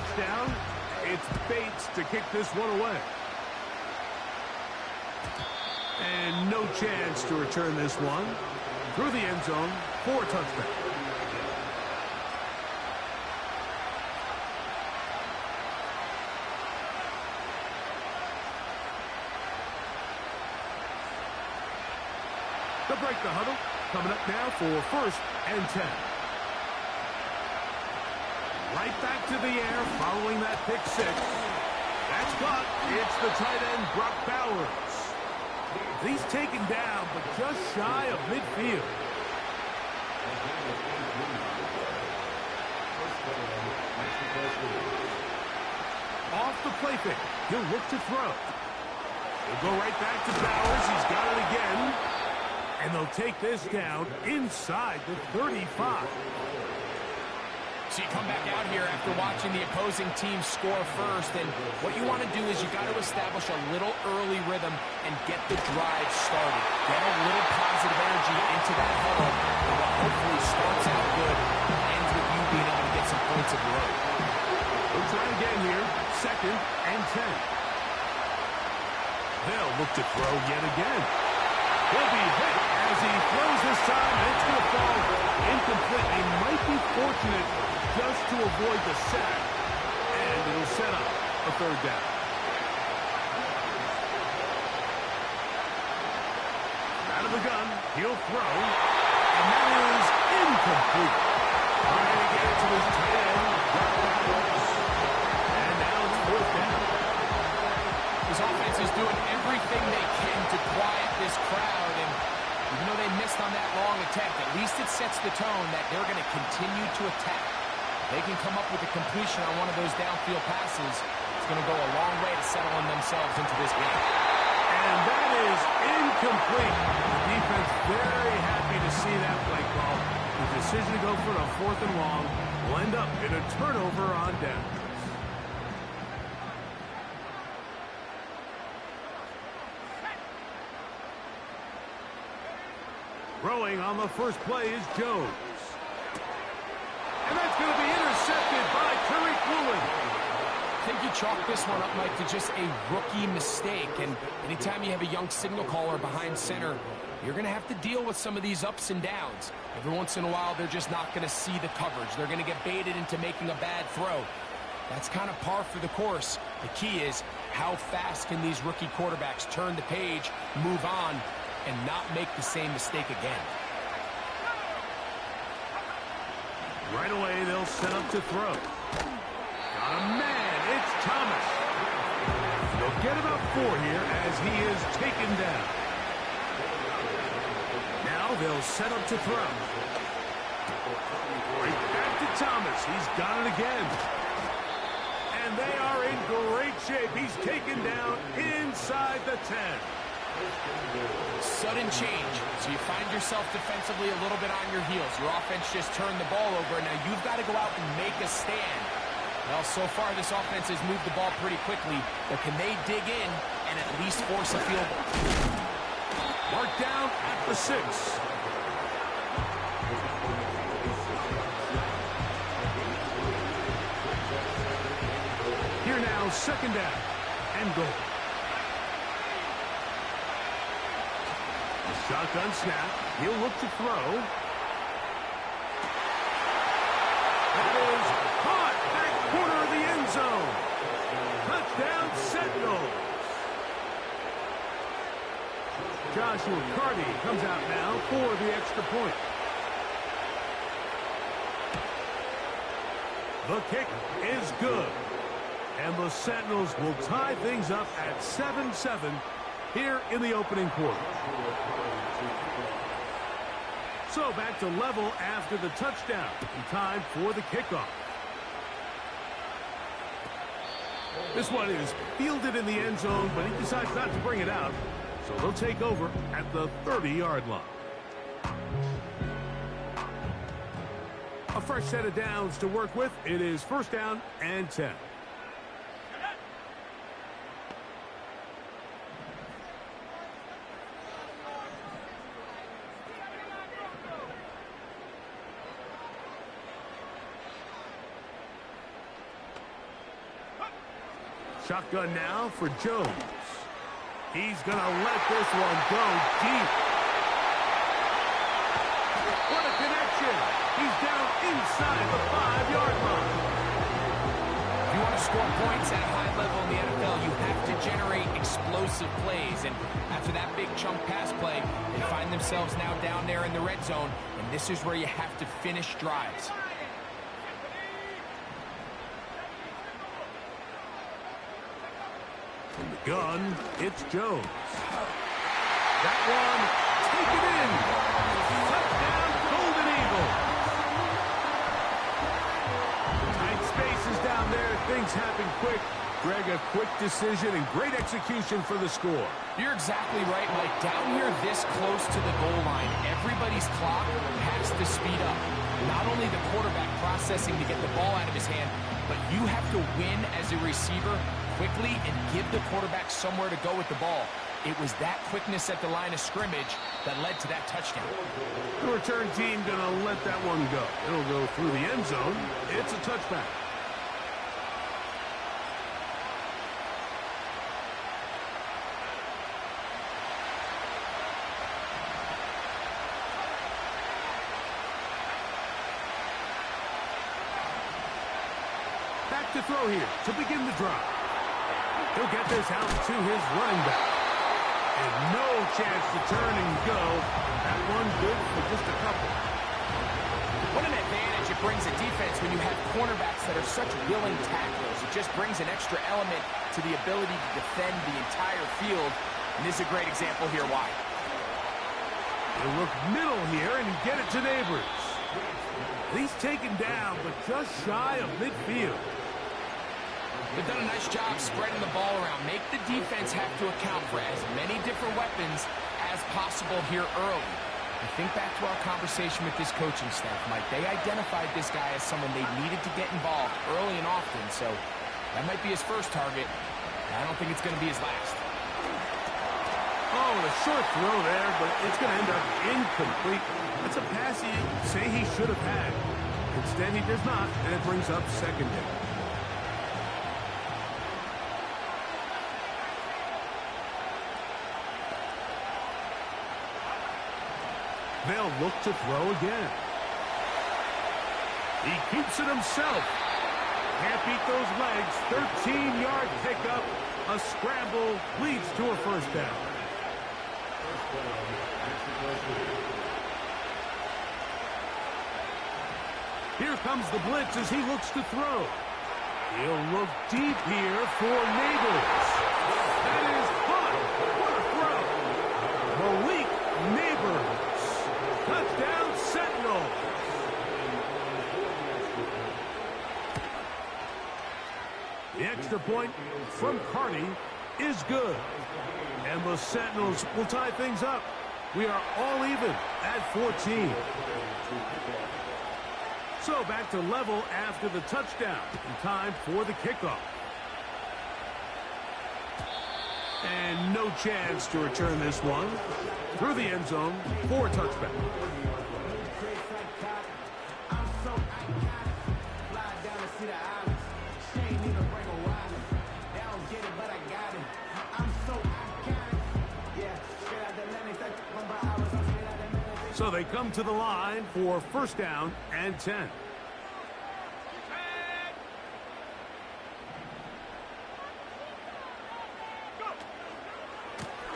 touchdown. It's Bates to kick this one away. And no chance to return this one. Through the end zone for a touchdown. They'll break the huddle. Coming up now for 1st and 10. Right back to the air following that pick 6. That's caught. It's the tight end, Brock Bowers. He's taken down, but just shy of midfield. Off the play fake. He'll look to throw. He'll go right back to Bowers. He's got it again. And they'll take this down inside the 35. So you come back out here after watching the opposing team score first, and what you want to do is you got to establish a little early rhythm and get the drive started. Get a little positive energy into that huddle, and what hopefully starts out good ends with you being able to get some points of your own. We'll try again here. 2nd and 10. They'll look to throw yet again. He'll be hit as he throws this time, and it's going to fall incomplete. He might be fortunate just to avoid the sack, and it'll set up a 3rd down. Out of the gun, he'll throw, and that is incomplete. Trying to get it to his tight end, and now it's 4th down. This offense is doing everything they can to quiet this crowd, and even though they missed on that long attempt, at least it sets the tone that they're going to continue to attack. They can come up with a completion on one of those downfield passes. It's going to go a long way to settling themselves into this game. And that is incomplete. The defense very happy to see that play call. The decision to go for a 4th and long will end up in a turnover on downs. Throwing on the first play is Jones. And that's going to be intercepted by Tariq Woolen. I think you chalk this one up, Mike, to just a rookie mistake. And anytime you have a young signal caller behind center, you're going to have to deal with some of these ups and downs. Every once in a while, they're just not going to see the coverage. They're going to get baited into making a bad throw. That's kind of par for the course. The key is how fast can these rookie quarterbacks turn the page, move on, and not make the same mistake again. Right away, they'll set up to throw. Got a man. It's Thomas. They'll get about 4 here as he is taken down. Now they'll set up to throw. Right back to Thomas. He's got it again. And they are in great shape. He's taken down inside the 10. Sudden change. So you find yourself defensively a little bit on your heels. Your offense just turned the ball over. Now you've got to go out and make a stand. Well, so far this offense has moved the ball pretty quickly, but can they dig in and at least force a field goal? Marked down at the 6. Here now, 2nd down and goal. Shotgun snap. He'll look to throw. That is caught back corner of the end zone. Touchdown Sentinels. Joshua Carty comes out now for the extra point. The kick is good. And the Sentinels will tie things up at 7-7 here in the opening quarter. So back to level after the touchdown. In time for the kickoff. This one is fielded in the end zone, but he decides not to bring it out. So they'll take over at the 30-yard line. A fresh set of downs to work with. It is 1st down and 10. Shotgun now for Jones. He's going to let this one go deep. What a connection. He's down inside the 5-yard line. If you want to score points at a high level in the NFL, you have to generate explosive plays. And after that big chunk pass play, they find themselves now down there in the red zone. And this is where you have to finish drives. From the gun, it's Jones. That one, taken in. Touchdown, Golden Eagles. Tight spaces down there. Things happen quick. Greg, a quick decision and great execution for the score. You're exactly right, Mike. Down here this close to the goal line, everybody's clock has to speed up. Not only the quarterback processing to get the ball out of his hand, but you have to win as a receiver quickly and give the quarterback somewhere to go with the ball. It was that quickness at the line of scrimmage that led to that touchdown. The return team going to let that one go. It'll go through the end zone. It's a touchback. Back to throw here to begin the drive. He'll get this out to his running back. And no chance to turn and go. That one good for just a couple. What an advantage it brings a defense when you have cornerbacks that are such willing tacklers. It just brings an extra element to the ability to defend the entire field. And this is a great example here why. He'll look middle here and get it to Neighbors. He's taken down, but just shy of midfield. They've done a nice job spreading the ball around. Make the defense have to account for as many different weapons as possible here early. And think back to our conversation with this coaching staff, Mike. They identified this guy as someone they needed to get involved early and often. So that might be his first target. I don't think it's going to be his last. Oh, a short throw there, but it's going to end up incomplete. That's a pass you say he should have had. Instead, he does not, and it brings up second down. They'll look to throw again. He keeps it himself. Can't beat those legs. 13-yard pickup. A scramble leads to a first down. Here comes the blitz as he looks to throw. He'll look deep here for Neighbors. That is hot. What a throw. Malik Neighbors. Touchdown, Sentinel. The extra point from Carney is good. And the Sentinels will tie things up. We are all even at 14. So back to level after the touchdown. In time for the kickoff. And no chance to return this one through the end zone for a touchback. So they come to the line for first down and 10.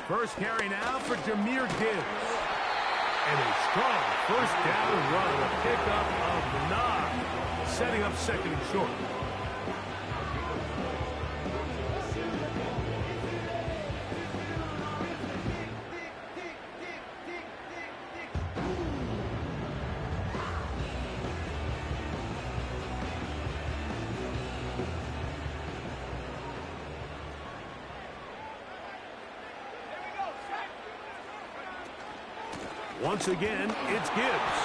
First carry now for Jahmyr Gibbs. And a strong first down run, a pickup of 9, setting up second and short. Once again, it's Gibbs.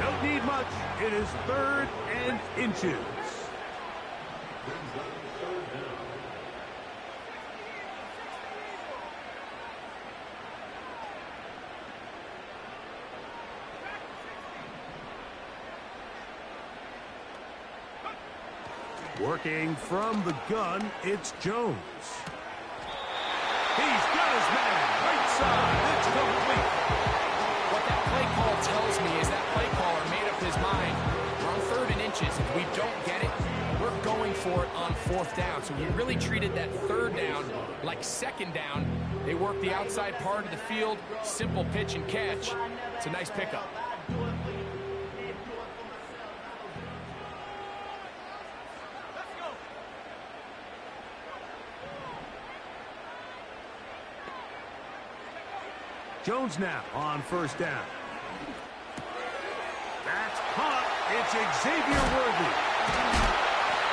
Don't need much. It is 3rd and inches. Working from the gun, it's Jones. He's got his man. Right side. It's complete. What that play call tells me is that play caller made up his mind. We're on 3rd and inches. If we don't get it, we're going for it on 4th down. So he really treated that 3rd down like 2nd down. They work the outside part of the field. Simple pitch and catch. It's a nice pickup. Jones now on 1st down. That's caught. It's Xavier Worthy.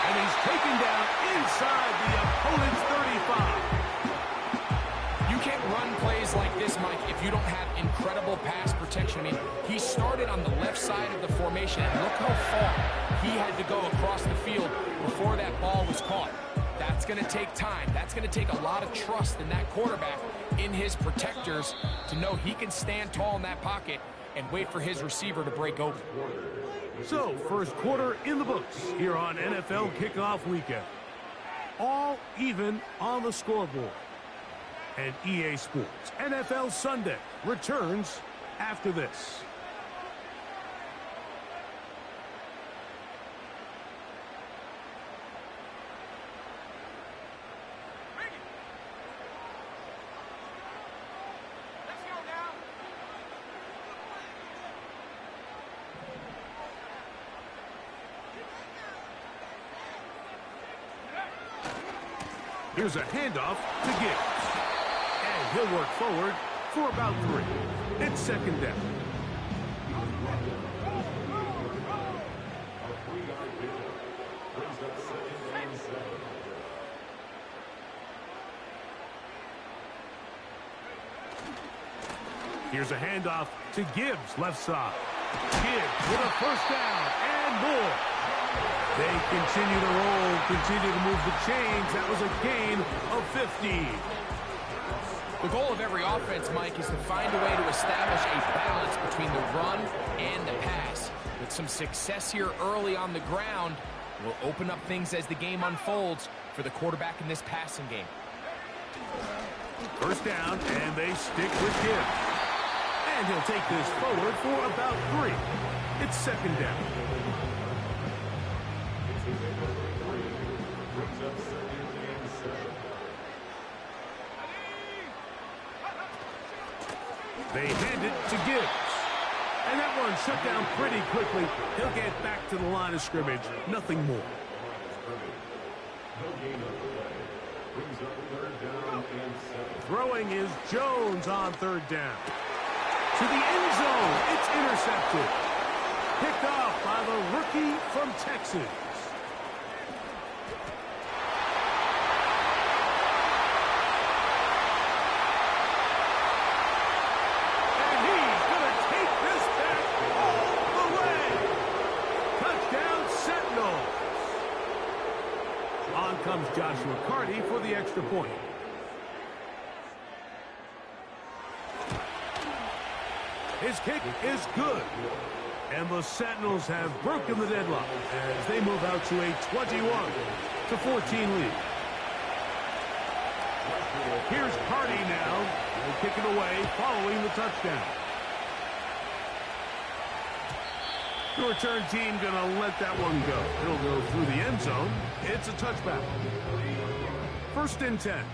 And he's taken down inside the opponent's 35. You can't run plays like this, Mike, if you don't have incredible pass protection. I mean, he started on the left side of the formation, and look how far he had to go across the field before that ball was caught. That's going to take time. That's going to take a lot of trust in that quarterback, in his protectors, to know he can stand tall in that pocket and wait for his receiver to break open. So, first quarter in the books here on NFL Kickoff Weekend. All even on the scoreboard. And EA Sports NFL Sunday returns after this. Here's a handoff to Gibbs. And he'll work forward for about 3. It's 2nd down. Here's a handoff to Gibbs, left side. Gibbs with a 1st down and more. They continue to roll, continue to move the chains. That was a gain of 15. The goal of every offense, Mike, is to find a way to establish a balance between the run and the pass. With some success here early on the ground, will open up things as the game unfolds for the quarterback in this passing game. 1st down, and they stick with Gibbs. And he'll take this forward for about 3. It's 2nd down. They hand it to Gibbs. And that one shut down pretty quickly. He'll get back to the line of scrimmage. Nothing more. Throwing is Jones on 3rd down. To the end zone. It's intercepted. Picked off by the rookie from Texas. Comes Joshua Carty for the extra point. His kick is good. And the Sentinels have broken the deadlock as they move out to a 21-14 lead. Here's Carty now. He'll kick it away following the touchdown. The return team going to let that one go. It'll go through the end zone. It's a touchback. 1st and 10.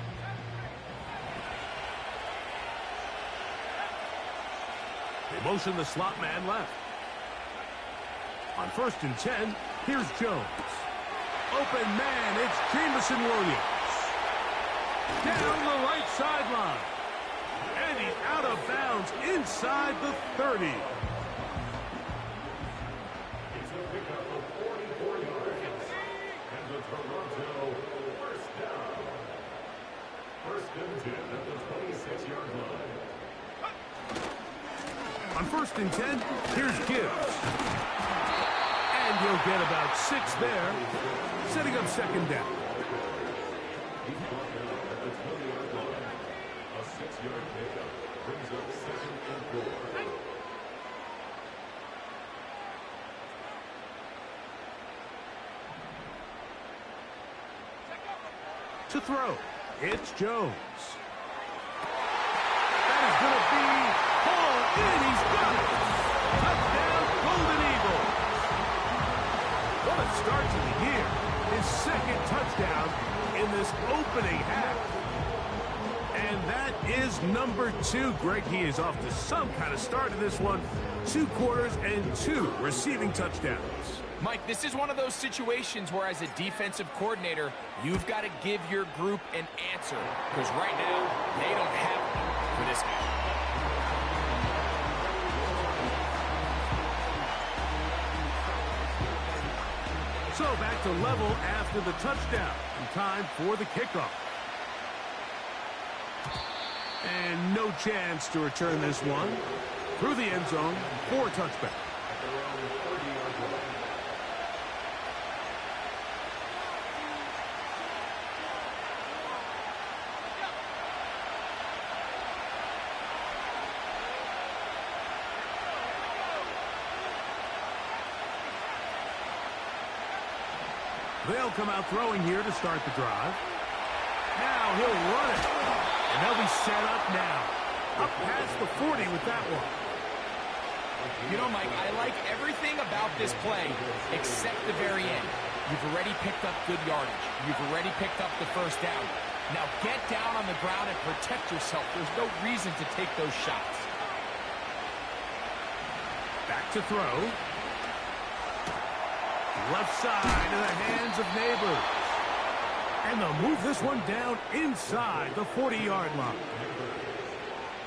They motion the slot man left. On 1st and 10, here's Jones. Open man, it's Jameson Williams. Down the right sideline. And he's out of bounds inside the 30. On 1st and 10, here's Gibbs. And he'll get about 6 there, setting up 2nd down. A 6-yard pickup brings up 2nd and 4. To throw, it's Jones. That is going to be hauled in. He's got it. Touchdown, Golden Eagles. What a start to the year. His second touchdown in this opening half. And that is number 2. Greg, he is off to some kind of start in this one. 2 quarters and 2 receiving touchdowns. Mike, this is one of those situations where as a defensive coordinator, you've got to give your group an answer. Because right now, they don't have one for this guy. So back to level after the touchdown. And time for the kickoff. And no chance to return this one. Through the end zone for a touchback. They'll come out throwing here to start the drive. Now he'll run it. And they'll be set up now. Up past the 40 with that one. You know, Mike, I like everything about this play except the very end. You've already picked up good yardage. You've already picked up the first down. Now get down on the ground and protect yourself. There's no reason to take those shots. Back to throw. Left side in the hands of Neighbors. And they'll move this one down inside the 40-yard line.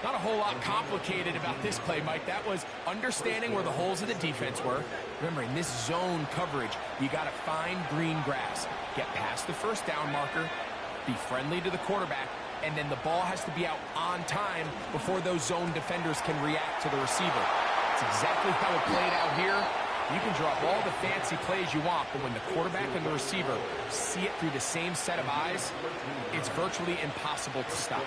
Not a whole lot complicated about this play, Mike. That was understanding where the holes of the defense were. Remember, in this zone coverage, you got to find green grass. Get past the first down marker, be friendly to the quarterback, and then the ball has to be out on time before those zone defenders can react to the receiver. It's exactly how it played out here. You can drop all the fancy plays you want, but when the quarterback and the receiver see it through the same set of eyes, it's virtually impossible to stop.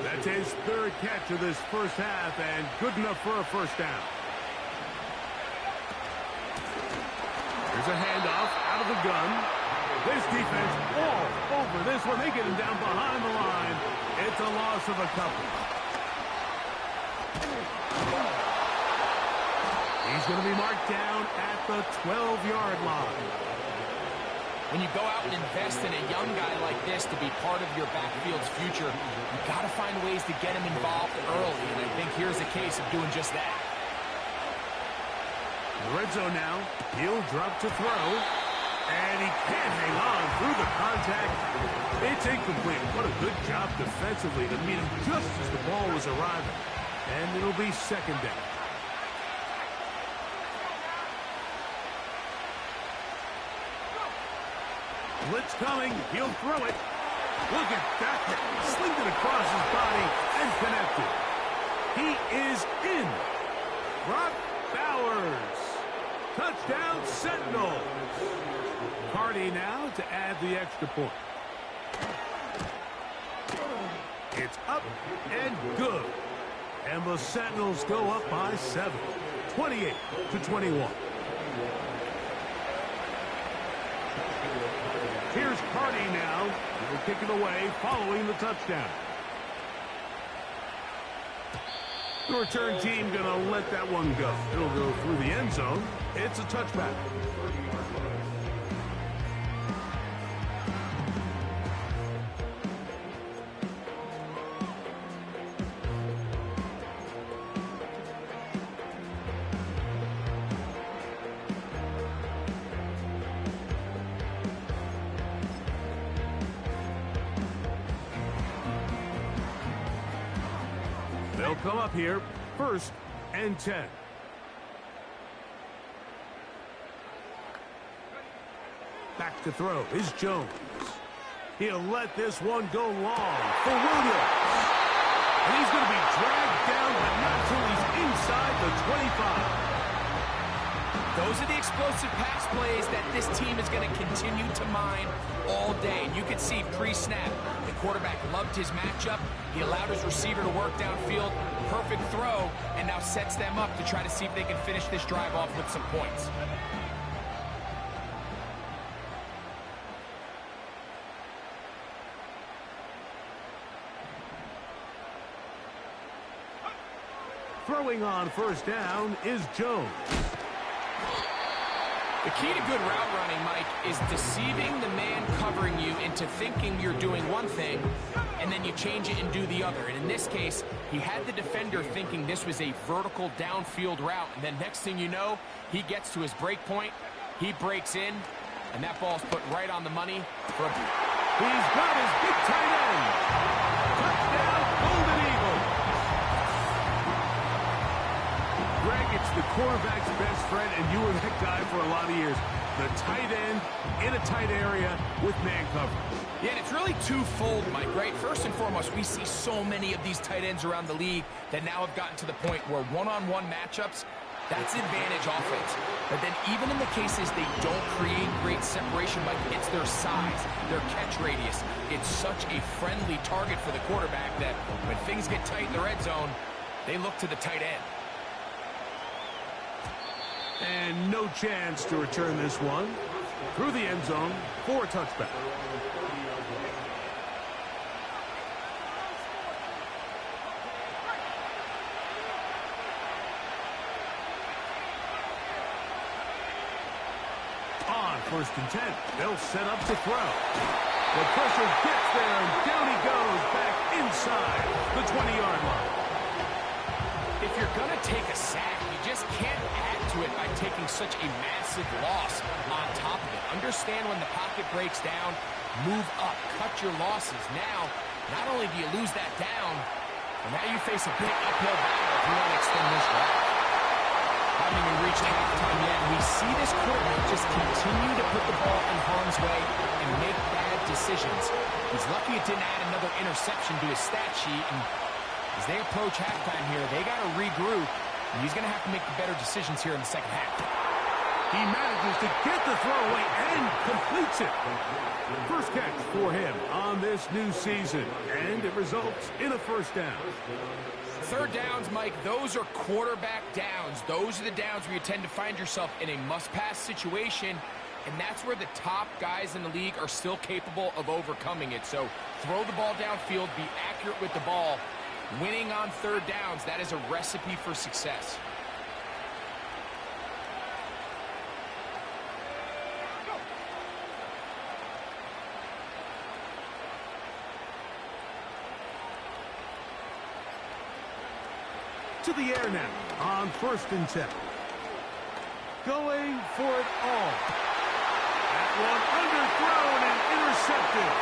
That's his third catch of this first half, and good enough for a first down. Here's a handoff out of the gun. This defense all over this one. They get him down behind the line. It's a loss of a couple. He's going to be marked down at the 12-yard line. When you go out and invest in a young guy like this to be part of your backfield's future, you've got to find ways to get him involved early, and I think here's a case of doing just that. Red zone now. He'll drop to throw, and he can't hang on through the contact. It's incomplete. What a good job defensively to meet him just as the ball was arriving. And it'll be second down. Blitz coming. He'll throw it. Look at that. Slinged it across his body and connected. He is in. Brock Bowers. Touchdown Sentinels. Cardi now to add the extra point. It's up and good. And the Sentinels go up by 7. 28-21. Here's Cardi now. He'll kick it away following the touchdown. The return team going to let that one go. It'll go through the end zone. It's a touchback. They'll come up here, 1st and 10. Back to throw is Jones. He'll let this one go long for Williams. And he's going to be dragged down, but not till he's inside the 25. Those are the explosive pass plays that this team is going to continue to mine all day. And you can see pre-snap, the quarterback loved his matchup. He allowed his receiver to work downfield. Perfect throw, and now sets them up to try to see if they can finish this drive off with some points. Throwing on first down is Jones. The key to good route running, Mike, is deceiving the man covering you into thinking you're doing one thing, and then you change it and do the other. And in this case, he had the defender thinking this was a vertical downfield route, and then next thing you know, he gets to his break point, he breaks in, and that ball's put right on the money. He's got his big tight end. Touchdown, Golden Eagle. Greg, it's the quarterback's best friend, and you were that guy for a lot of years. The tight end in a tight area with man coverage. Yeah, and it's really twofold, Mike, right? First and foremost, we see so many of these tight ends around the league that now have gotten to the point where one-on-one matchups, that's advantage offense. But then even in the cases they don't create great separation, Mike, it's their size, their catch radius. It's such a friendly target for the quarterback that when things get tight in the red zone, they look to the tight end. And no chance to return this one. Through the end zone for a touchback. On 1st and 10, they'll set up to throw. The pressure gets there, and down he goes back inside the 20-yard line. If you're going to take a sack, you just can't add to it by taking such a massive loss on top of it. Understand when the pocket breaks down, move up, cut your losses. Now, not only do you lose that down, but now you face a big uphill battle if you want to extend this drive. Haven't even reached halftime yet. We see this quarterback just continue to put the ball in harm's way and make bad decisions. He's lucky it didn't add another interception to his stat sheet, and as they approach halftime here, they got to regroup, and he's going to have to make the better decisions here in the second half. He manages to get the throwaway and completes it. First catch for him on this new season, and it results in a first down. Third downs, Mike, those are quarterback downs. Those are the downs where you tend to find yourself in a must-pass situation, and that's where the top guys in the league are still capable of overcoming it. So throw the ball downfield, be accurate with the ball. Winning on third downs, that is a recipe for success. To the air now on 1st and 10. Going for it all. That one underthrown and intercepted.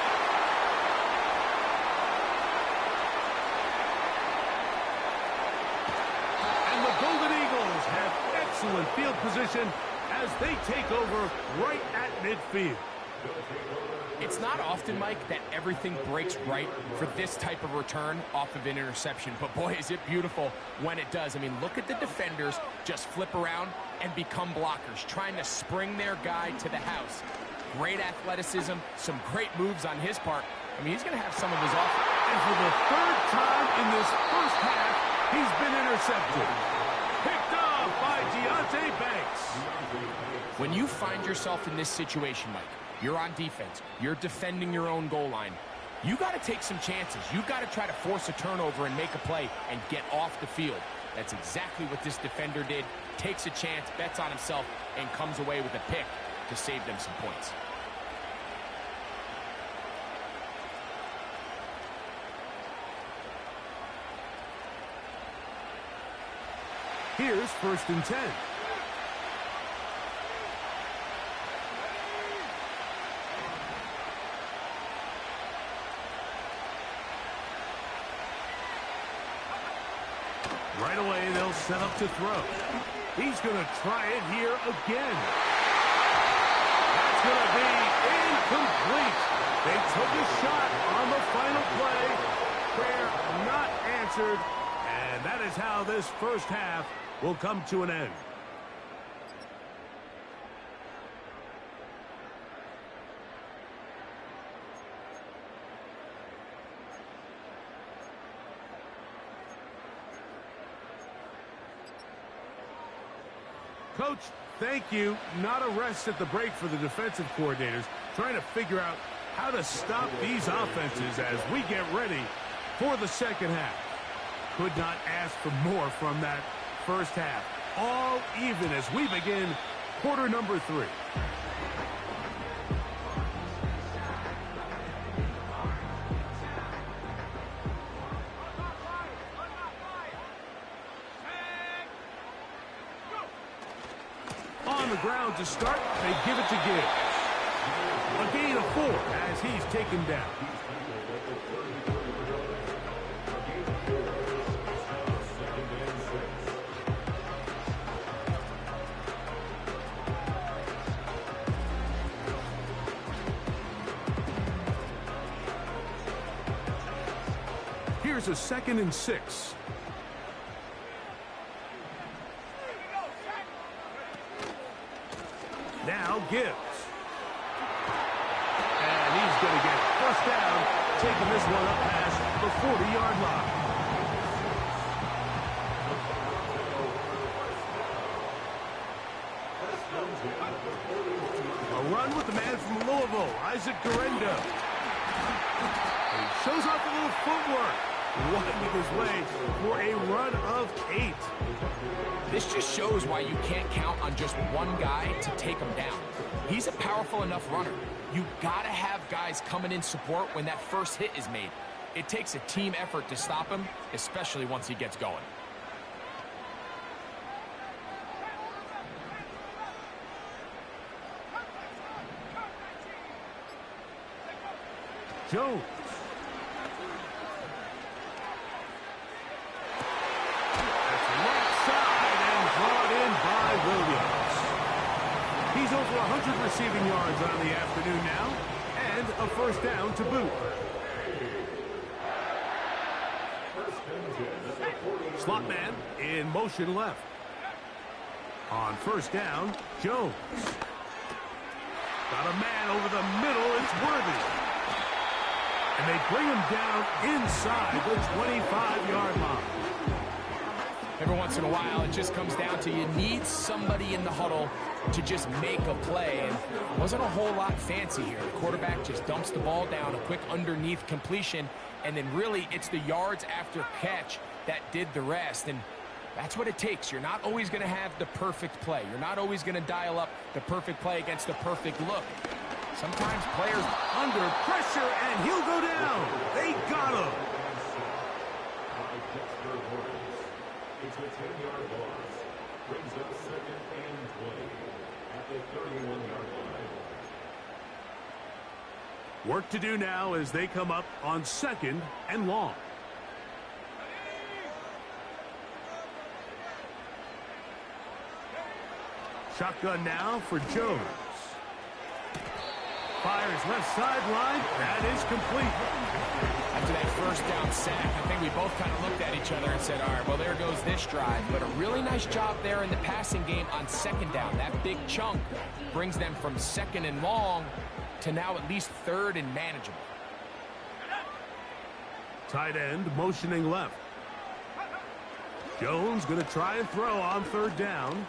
And the Golden Eagles have excellent field position as they take over right at midfield. It's not often, Mike, that everything breaks right for this type of return off of an interception. But, boy, is it beautiful when it does. I mean, look at the defenders just flip around and become blockers, trying to spring their guy to the house. Great athleticism, some great moves on his part. I mean, he's going to have some of his offense. And for the third time in this first half, he's been intercepted. Picked off by Deonte Banks. When you find yourself in this situation, Mike, you're on defense, you're defending your own goal line, you got to take some chances. You got to try to force a turnover and make a play and get off the field. That's exactly what this defender did. Takes a chance, bets on himself, and comes away with a pick to save them some points. Here's 1st and 10. Right away, they'll set up to throw. He's going to try it here again. That's going to be incomplete. They took a shot on the final play. Prayer not answered. And that is how this first half will come to an end. Coach, thank you. Not a rest at the break for the defensive coordinators, trying to figure out how to stop these offenses as we get ready for the second half. Could not ask for more from that first half. All even as we begin quarter number 3. On the ground to start, they give it to Gibbs. A gain of 4 as he's taken down. Here's a 2nd and 6. Now Gibbs. And he's going to get first down, taking this one up past the 40-yard line. A run with the man from Louisville, Isaac Guerendo. He shows off a little footwork, winding his way for a run of 8. This just shows why you can't count on just one guy to take him down. He's a powerful enough runner. You gotta have guys coming in support when that first hit is made. It takes a team effort to stop him, especially once he gets going. Jones. That's left side and brought in by Williams. He's over 100 receiving yards on the afternoon now, and a first down to boot. Slot man in motion left. On first down, Jones. Got a man over the middle, it's Worthy. And they bring him down inside the 25-yard line. Every once in a while, it just comes down to you need somebody in the huddle to just make a play. And it wasn't a whole lot fancy here. The quarterback just dumps the ball down, a quick underneath completion, and then really it's the yards after catch that did the rest. And that's what it takes. You're not always going to have the perfect play. You're not always going to dial up the perfect play against the perfect look. Sometimes players under pressure, and he'll go down. They got him. It's a 10-yard loss. Brings up 2nd and 20 at the 31-yard line. Work to do now as they come up on 2nd and long. Shotgun now for Jones. Fires left sideline. That is complete. After that first down sack, I think we both kind of looked at each other and said, all right, well, there goes this drive. But a really nice job there in the passing game on 2nd down. That big chunk brings them from 2nd and long to now at least 3rd and manageable. Tight end motioning left. Jones going to try and throw on 3rd down.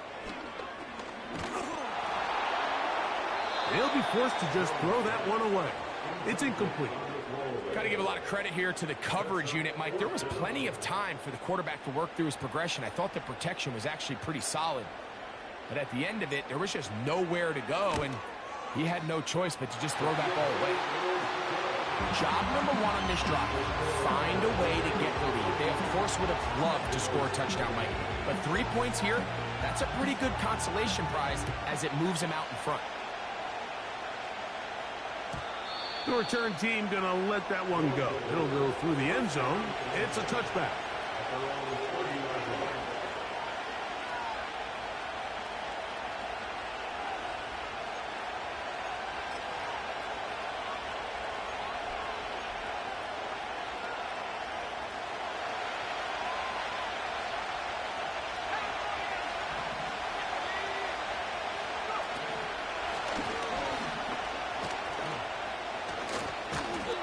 They'll be forced to just throw that one away. It's incomplete. Got to give a lot of credit here to the coverage unit, Mike. There was plenty of time for the quarterback to work through his progression. I thought the protection was actually pretty solid. But at the end of it, there was just nowhere to go, and he had no choice but to just throw that ball away. Job number 1 on this drive, find a way to get the lead. They, of course, would have loved to score a touchdown, Mike. But 3 points here, that's a pretty good consolation prize as it moves him out in front. The return team going to let that one go. It'll go through the end zone. It's a touchback.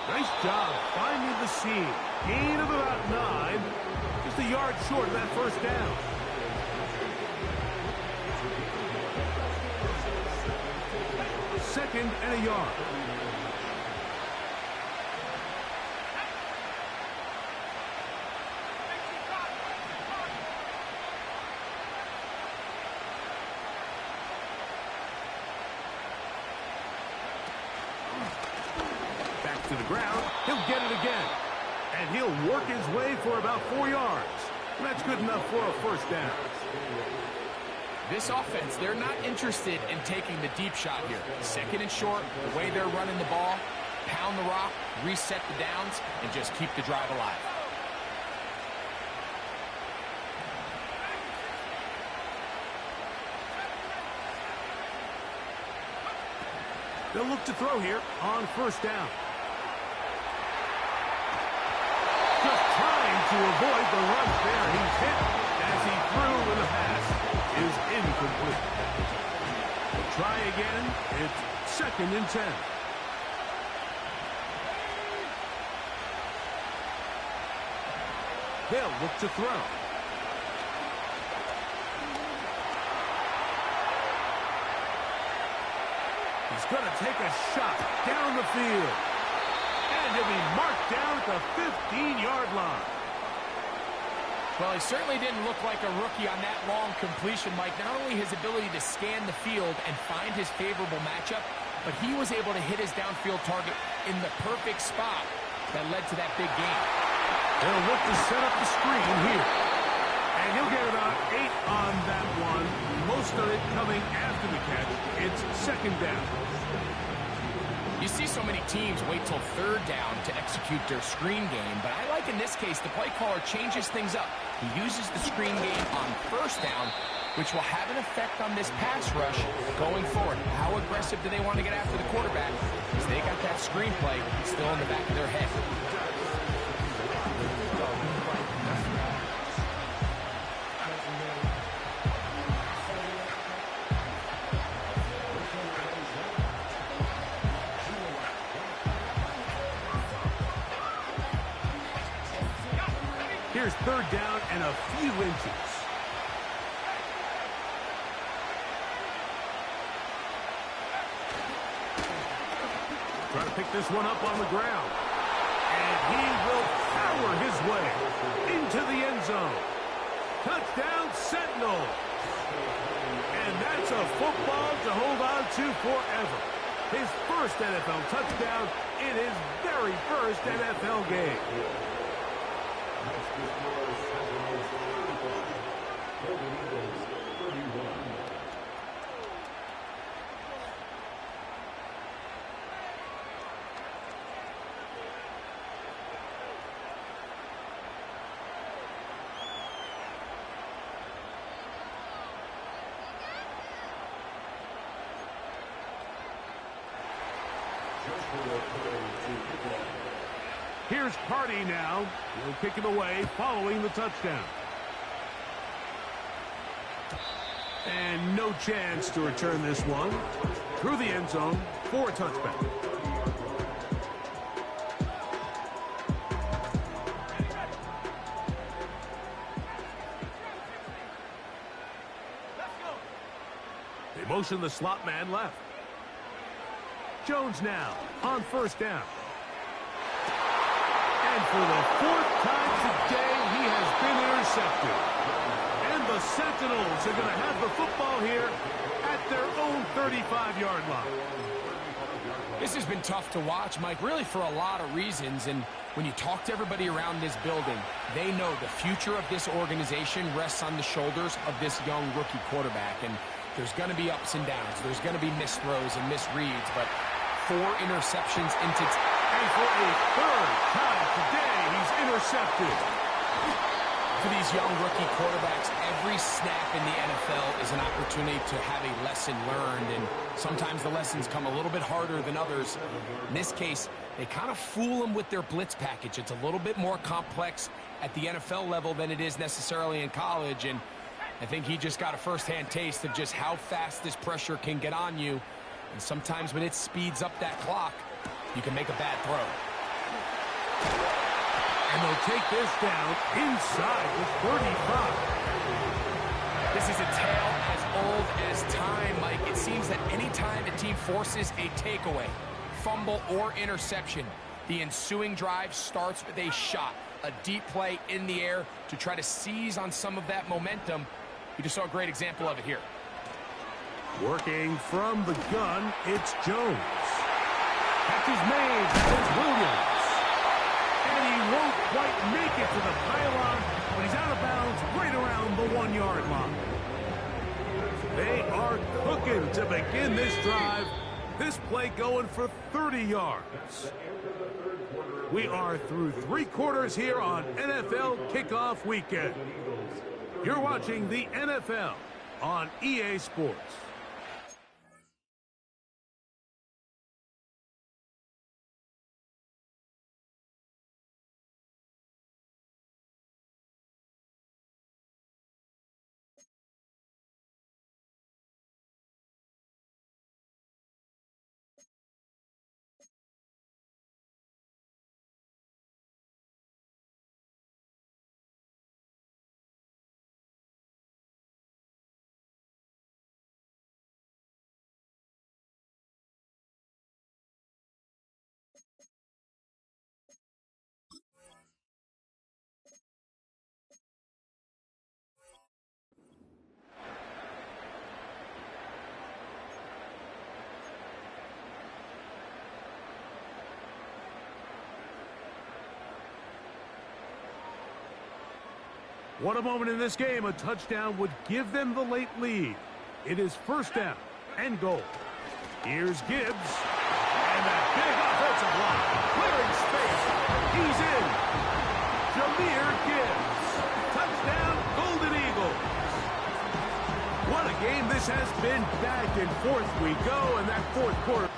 Nice job finding the seam. Gain of about 9. Just a yard short of that first down. Second and a yard. ground. He'll get it again. And he'll work his way for about 4 yards. That's good enough for a first down. This offense, they're not interested in taking the deep shot here. Second and short, the way they're running the ball, pound the rock, reset the downs, and just keep the drive alive. They'll look to throw here on first down. Just trying to avoid the rush there. He's hit as he threw, and the pass is incomplete. They'll try again. It's 2nd and 10. They'll look to throw. He's going to take a shot down the field. And he'll be marked down at the 15-yard line. Well, he certainly didn't look like a rookie on that long completion, Mike. Not only his ability to scan the field and find his favorable matchup, but he was able to hit his downfield target in the perfect spot that led to that big gain. They'll look to set up the screen here. And he'll get about 8 on that one. Most of it coming after the catch. It's 2nd down. You see so many teams wait till 3rd down to execute their screen game, but I like in this case the play caller changes things up. He uses the screen game on 1st down, which will have an effect on this pass rush going forward. How aggressive do they want to get after the quarterback? Because they got that screen play still in the back of their head. Here's 3rd down and a few inches. Trying to pick this one up on the ground. And he will power his way into the end zone. Touchdown, Sentinel. And that's a football to hold on to forever. His first NFL touchdown in his very first NFL game. Here's Party now. He'll kick it away following the touchdown. And no chance to return this one. Through the end zone for a touchback. They motion the slot man left. Jones now on 1st down. And for the 4th time today, he has been intercepted. And the Sentinels are going to have the football here at their own 35-yard line. This has been tough to watch, Mike, really for a lot of reasons. And when you talk to everybody around this building, they know the future of this organization rests on the shoulders of this young rookie quarterback. And there's going to be ups and downs. There's going to be missed throws and misreads, but 4 interceptions into... And for a 3rd time today, he's intercepted. For these young rookie quarterbacks, every snap in the NFL is an opportunity to have a lesson learned, and sometimes the lessons come a little bit harder than others. In this case, they kind of fool them with their blitz package. It's a little bit more complex at the NFL level than it is necessarily in college, and I think he just got a first-hand taste of just how fast this pressure can get on you, and sometimes when it speeds up that clock, you can make a bad throw. And they'll take this down inside the 35. This is a tale as old as time, Mike. It seems that any time a team forces a takeaway, fumble, or interception, the ensuing drive starts with a shot, a deep play in the air to try to seize on some of that momentum. You just saw a great example of it here. Working from the gun, it's Jones. Catch is made. That is Williams. And he won't quite make it to the pylon, but he's out of bounds right around the 1-yard line. They are cooking to begin this drive. This play going for 30 yards. We are through 3 quarters here on NFL Kickoff Weekend. You're watching the NFL on EA Sports. What a moment in this game. A touchdown would give them the late lead. It is first down and goal. Here's Gibbs. And that big offensive line. Clearing space. He's in. Jahmyr Gibbs. Touchdown, Golden Eagles. What a game this has been. Back and forth we go, and that fourth quarter